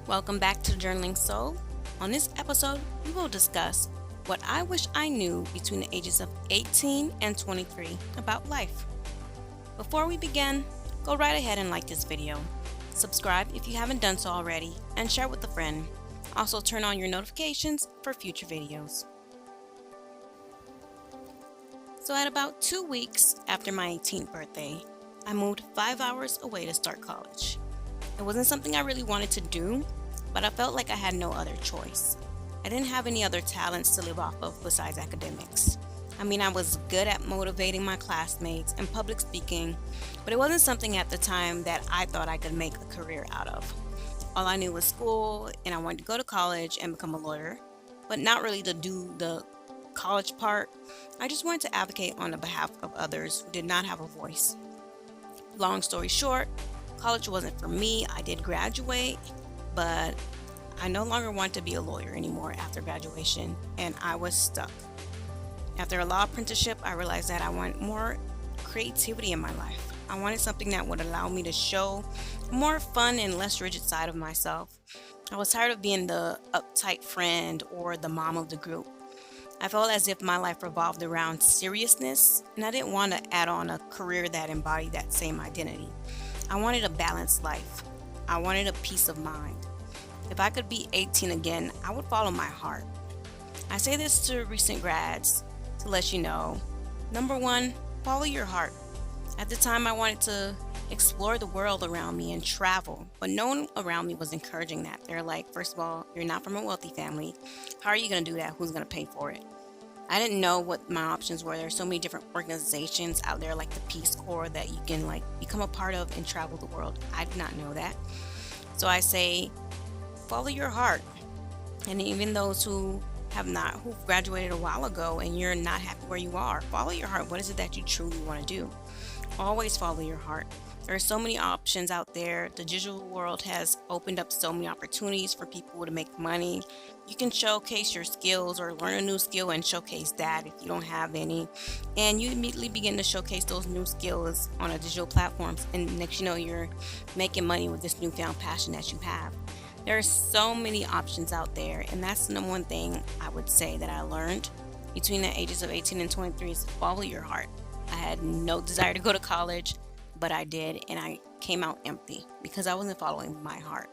Welcome back to Journaling Soul. On this episode, we will discuss what I wish I knew between the ages of 18 and 23 about life. Before we begin, go right ahead and like this video. Subscribe if you haven't done so already, and share with a friend. Also turn on your notifications for future videos. So at about 2 weeks after my 18th birthday, I moved 5 hours away to start college. It wasn't something I really wanted to do, but I felt like I had no other choice. I didn't have any other talents to live off of besides academics. I was good at motivating my classmates and public speaking, but it wasn't something at the time that I thought I could make a career out of. All I knew was school, and I wanted to go to college and become a lawyer, but not really to do the college part. I just wanted to advocate on the behalf of others who did not have a voice. Long story short, college wasn't for me. I did graduate, but I no longer wanted to be a lawyer anymore after graduation, and I was stuck. After a law apprenticeship, I realized that I wanted more creativity in my life. I wanted something that would allow me to show a more fun and less rigid side of myself. I was tired of being the uptight friend or the mom of the group. I felt as if my life revolved around seriousness, and I didn't want to add on a career that embodied that same identity. I wanted a balanced life. I wanted a peace of mind. If I could be 18 again, I would follow my heart. I say this to recent grads to let you know. Number one, follow your heart. At the time, I wanted to explore the world around me and travel, but no one around me was encouraging that. They're like, first of all, you're not from a wealthy family. How are you going to do that? Who's going to pay for it? I didn't know what my options were. There's so many different organizations out there like the Peace Corps that you can become a part of and travel the world. I did not know that. So I say, follow your heart. And even those who've graduated a while ago and you're not happy where you are, follow your heart. What is it that you truly want to do? Always follow your heart. There are so many options out there. The digital world has opened up so many opportunities for people to make money. You can showcase your skills or learn a new skill and showcase that if you don't have any. And you immediately begin to showcase those new skills on a digital platforms. And next you know, you're making money with this newfound passion that you have. There are so many options out there. And that's the number one thing I would say that I learned between the ages of 18 and 23 is follow your heart. I had no desire to go to college, but I did, and I came out empty because I wasn't following my heart.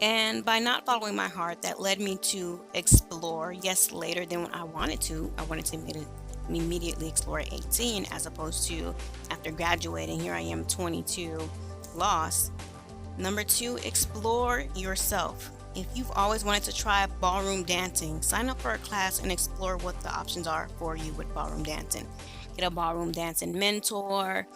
And by not following my heart, that led me to explore, yes, later than what I wanted to. I wanted to immediately explore at 18 as opposed to after graduating. Here I am, 22, lost. Number two, explore yourself. If you've always wanted to try ballroom dancing, sign up for a class and explore what the options are for you with ballroom dancing. Get a ballroom dancing mentor,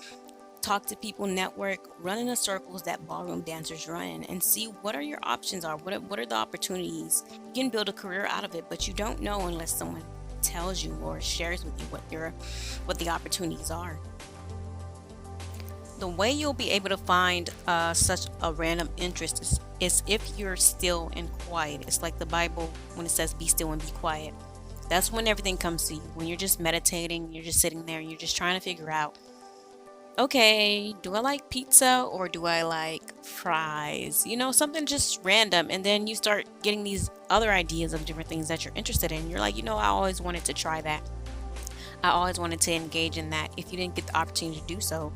talk to people, network, run in the circles that ballroom dancers run in, and see what are your options are. What are the opportunities? You can build a career out of it, but you don't know unless someone tells you or shares with you what the opportunities are. The way you'll be able to find such a random interest is if you're still and quiet. It's like the Bible when it says be still and be quiet. That's when everything comes to you. When you're just meditating, you're just sitting there, you're just trying to figure out, okay, do I like pizza or do I like fries? Something just random. And then you start getting these other ideas of different things that you're interested in. You're like, I always wanted to try that. I always wanted to engage in that. If you didn't get the opportunity to do so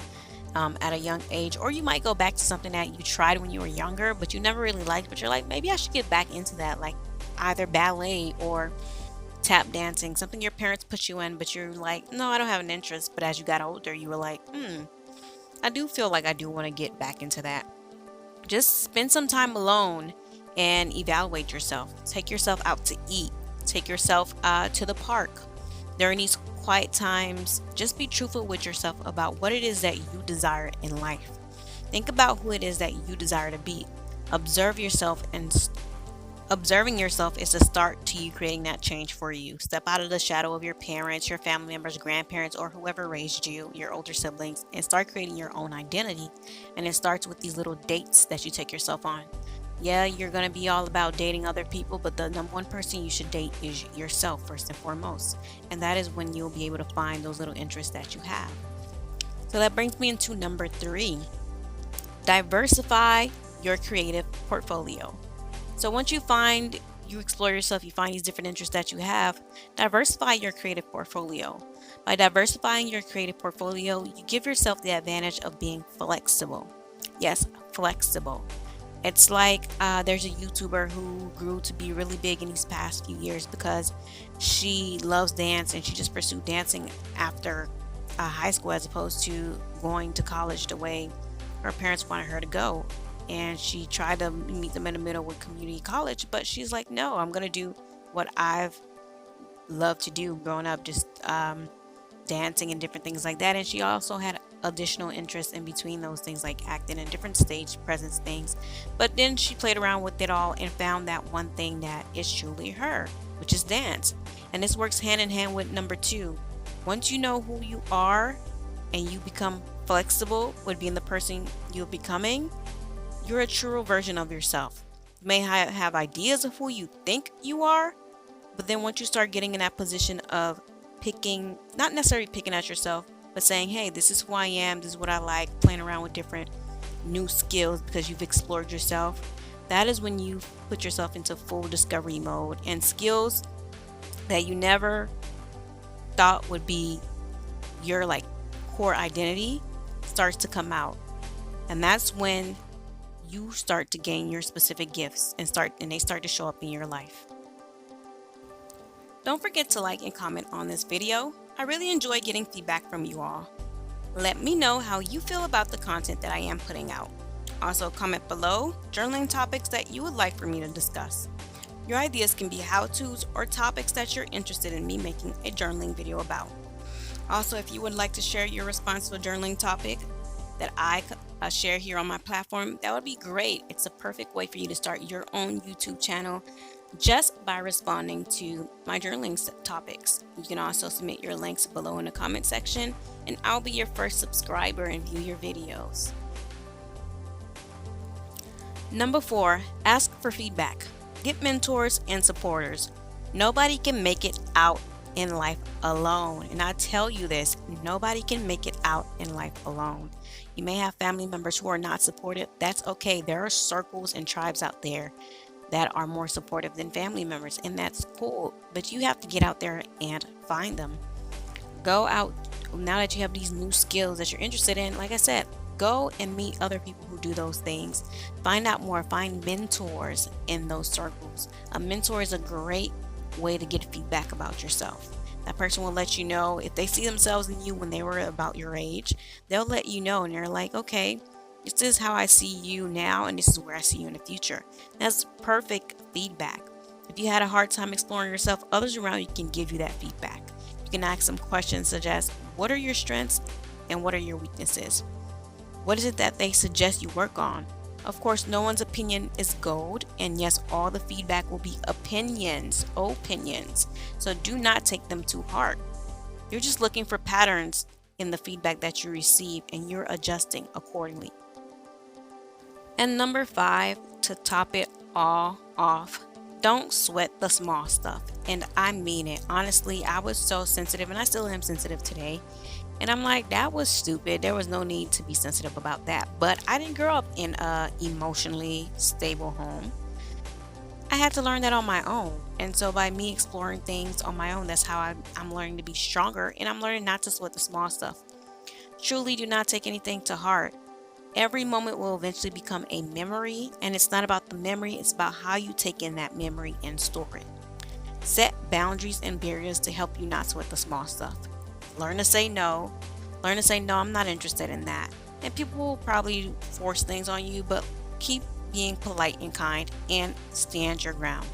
at a young age, or you might go back to something that you tried when you were younger, but you never really liked, but you're like, maybe I should get back into that, like either ballet or tap dancing, something your parents put you in, but you're like, no, I don't have an interest. But as you got older, you were like, I do feel like I do want to get back into that. Just spend some time alone and evaluate yourself. Take yourself out to eat. Take yourself to the park. During these quiet times, just be truthful with yourself about what it is that you desire in life. Think about who it is that you desire to be. Observe yourself, and observing yourself is the start to you creating that change for you. Step out of the shadow of your parents, your family members, grandparents, or whoever raised you, your older siblings, and start creating your own identity. And it starts with these little dates that you take yourself on. Yeah, you're going to be all about dating other people, but the number one person you should date is yourself first and foremost. And that is when you'll be able to find those little interests that you have. So that brings me into number 3. Diversify your creative portfolio. So once you explore yourself, you find these different interests that you have, diversify your creative portfolio. By diversifying your creative portfolio, you give yourself the advantage of being flexible. Yes, flexible. It's like there's a YouTuber who grew to be really big in these past few years because she loves dance and she just pursued dancing after high school as opposed to going to college the way her parents wanted her to go. And she tried to meet them in the middle with community college, but she's like, no, I'm going to do what I've loved to do growing up, just dancing and different things like that. And she also had additional interests in between those things, like acting and different stage presence things. But then she played around with it all and found that one thing that is truly her, which is dance. And this works hand in hand with number 2. Once you know who you are and you become flexible with being the person you're becoming, you're a truer version of yourself. You may have ideas of who you think you are, but then once you start getting in that position of picking, not necessarily picking at yourself, but saying, hey, this is who I am, this is what I like, playing around with different new skills because you've explored yourself, that is when you put yourself into full discovery mode, and skills that you never thought would be your like core identity starts to come out. And that's when you start to gain your specific gifts and they start to show up in your life. Don't forget to like and comment on this video. I really enjoy getting feedback from you all. Let me know how you feel about the content that I am putting out. Also, comment below journaling topics that you would like for me to discuss. Your ideas can be how-tos or topics that you're interested in me making a journaling video about. Also, if you would like to share your response to a journaling topic that I share here on my platform, that would be great. It's a perfect way for you to start your own YouTube channel just by responding to my journaling topics. You can also submit your links below in the comment section, and I'll be your first subscriber and view your videos. Number 4, ask for feedback. Get mentors and supporters. Nobody can make it out in life alone. And I tell you this, nobody can make it out in life alone. You may have family members who are not supportive. That's okay. There are circles and tribes out there that are more supportive than family members, and that's cool. But you have to get out there and find them. Go out now that you have these new skills that you're interested in. Like I said, go and meet other people who do those things. Find out more. Find mentors in those circles. A mentor is a great way to get feedback about yourself. That person will let you know if they see themselves in you when they were about your age. They'll let you know, and you're like, okay, this is how I see you now, and this is where I see you in the future. That's perfect feedback. If you had a hard time exploring yourself, others around you can give you that feedback. You can ask some questions such as, what are your strengths and what are your weaknesses? What is it that they suggest you work on? Of course, no one's opinion is gold, and yes, all the feedback will be opinions. So do not take them too hard. You're just looking for patterns in the feedback that you receive, and you're adjusting accordingly. And number 5, to top it all off, don't sweat the small stuff. And I mean it. Honestly, I was so sensitive, and I still am sensitive today. And I'm like, that was stupid. There was no need to be sensitive about that. But I didn't grow up in a emotionally stable home. I had to learn that on my own. And so by me exploring things on my own, that's how I'm learning to be stronger. And I'm learning not to sweat the small stuff. Truly do not take anything to heart. Every moment will eventually become a memory. And it's not about the memory. It's about how you take in that memory and store it. Set boundaries and barriers to help you not sweat the small stuff. Learn to say no. Learn to say, no, I'm not interested in that. And people will probably force things on you, but keep being polite and kind and stand your ground.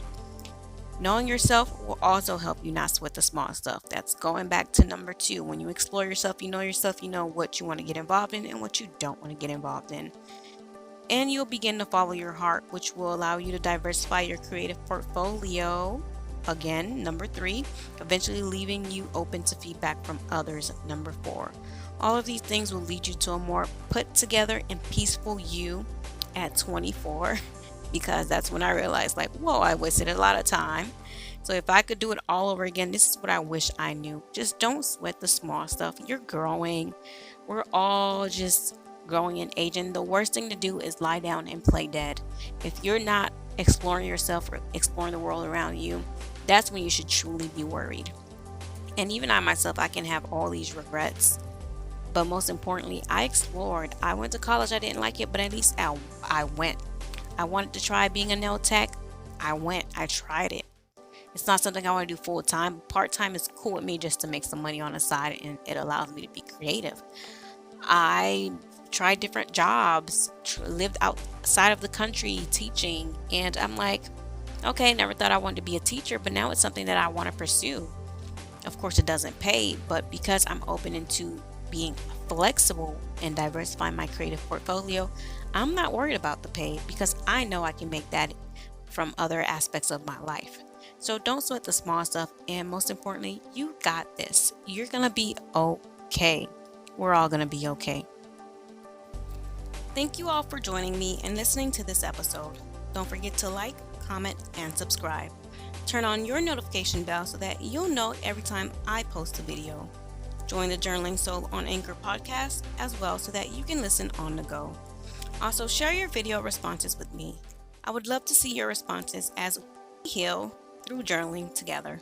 Knowing yourself will also help you not sweat the small stuff. That's going back to number 2. When you explore yourself, you know what you want to get involved in and what you don't want to get involved in. And you'll begin to follow your heart, which will allow you to diversify your creative portfolio. Again, number 3, eventually leaving you open to feedback from others. Number 4, all of these things will lead you to a more put together and peaceful you at 24, because that's when I realized, like, whoa, I wasted a lot of time. So if I could do it all over again, this is what I wish I knew. Just don't sweat the small stuff. You're growing. We're all just growing and aging, the worst thing to do is lie down and play dead. If you're not exploring yourself or exploring the world around you, that's when you should truly be worried. And even I myself, I can have all these regrets. But most importantly, I explored. I went to college, I didn't like it, but at least I went. I wanted to try being a nail tech. I went, I tried it. It's not something I want to do full time. Part time is cool with me just to make some money on the side, and it allows me to be creative. I tried different jobs, lived outside of the country teaching, and I'm like, okay, never thought I wanted to be a teacher, but now it's something that I want to pursue. Of course, it doesn't pay, but because I'm open into being flexible and diversifying my creative portfolio, I'm not worried about the pay because I know I can make that from other aspects of my life. So don't sweat the small stuff, and most importantly, you got this. You're gonna be okay. We're all gonna be okay. Thank you all for joining me and listening to this episode. Don't forget to like, comment, and subscribe. Turn on your notification bell so that you'll know every time I post a video. Join the Journaling Soul on Anchor podcast as well so that you can listen on the go. Also, share your video responses with me. I would love to see your responses as we heal through journaling together.